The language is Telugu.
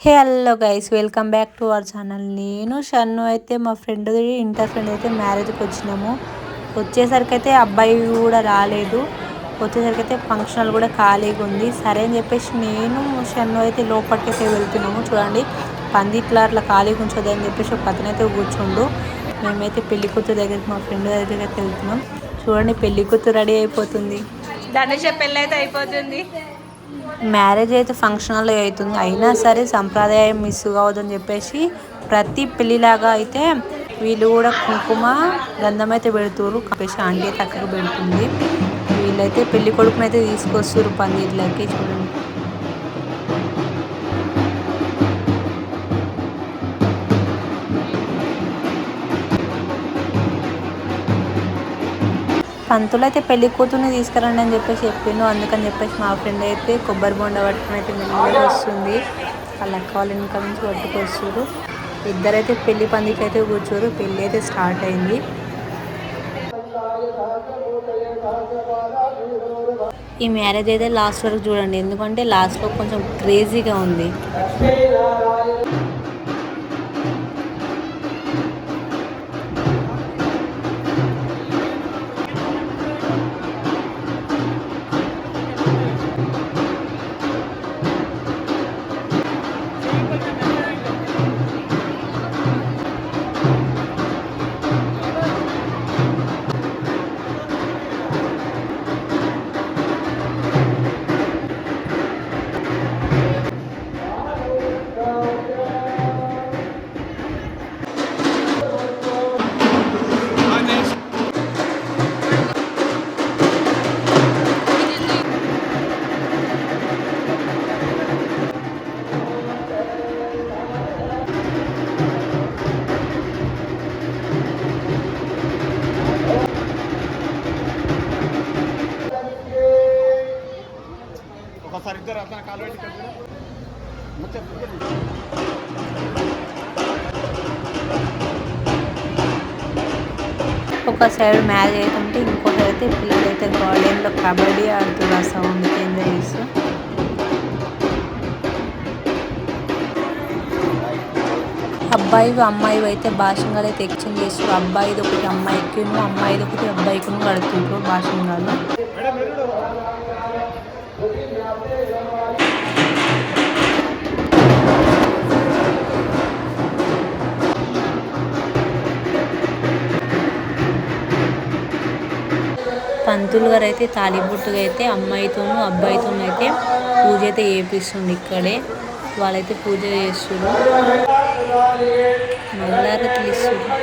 Hey hello guys, welcome back to our channel. నేను షన్ను అయితే మా ఫ్రెండ్ ఇంటర్ ఫ్రెండ్ అయితే మ్యారేజ్కి వచ్చినాము. వచ్చేసరికి అయితే అబ్బాయి కూడా రాలేదు. వచ్చేసరికి అయితే ఫంక్షన్ కూడా ఖాళీగా ఉంది. సరే అని చెప్పేసి నేను షన్ను అయితే లోపలికి అయితే వెళ్తున్నాము. చూడండి, పందిట్లా అట్లా ఖాళీగా ఉంచొద్దని చెప్పేసి ఒక అతను అయితే కూర్చుండు. మేమైతే పెళ్లి కూతురు దగ్గరికి మా ఫ్రెండ్ దగ్గరికి అయితే వెళ్తున్నాం. చూడండి, పెళ్లి కూతురు రెడీ అయిపోతుంది. ధనుష పెళ్ళి అయితే అయిపోతుంది. మ్యారేజ్ అయితే ఫంక్షన్ హాల్లో అవుతుంది. అయినా సరే సంప్రదాయం మిస్ కావద్దని చెప్పేసి ప్రతి పెళ్ళిలాగా అయితే వీళ్ళు కూడా కుంకుమ గంధం అయితే పెడుతురు. చెప్పేసి ఆంటీ అయితే అక్కడికి పెడుతుంది. వీళ్ళైతే పెళ్లి కొడుకునైతే తీసుకొస్తారు పందిట్లకి. చూడండి, పంతులు అయితే పెళ్లి కూతుర్ని తీసుకురండి అని చెప్పేసి చెప్పిండు. అందుకని చెప్పేసి మా ఫ్రెండ్ అయితే కొబ్బరి బొండ పట్టుకుని అయితే మెల్లగా వస్తుంది. వాళ్ళ అక్క వాళ్ళ ఇంకా నుంచి పట్టుకొస్తారు. ఇద్దరైతే పెళ్లి పందికి అయితే కూర్చోరు. పెళ్ళి అయితే స్టార్ట్ అయింది. ఈ మ్యారేజ్ అయితే లాస్ట్ వరకు చూడండి, ఎందుకంటే లాస్ట్లో కొంచెం క్రేజీగా ఉంది. ఒక సైడ్ మ్యారేజ్ అవుతుంటే ఇంకో సైడ్ అయితే పిల్లలు అయితే గార్డెన్లో కబడ్డీ ఆడుతున్నారు. ఆ సౌండ్ కింద వేసి అబ్బాయి అమ్మాయి అయితే భాషంగాలు అయితే ఎక్స్చేంజ్ చేస్తారు. అబ్బాయిది ఒకటి అమ్మాయికి, అమ్మాయిది ఒకటి అబ్బాయికి కడుతుంటారు భాషంగాలు. పంతులు గారు అయితే తాలిబొట్టుగా అయితే అమ్మాయితోనూ అబ్బాయితోనూ అయితే పూజ అయితే చేపిస్తుంది. ఇక్కడే వాళ్ళైతే పూజ చేస్తున్నారు, మంగళారతులు ఇస్తున్నారు.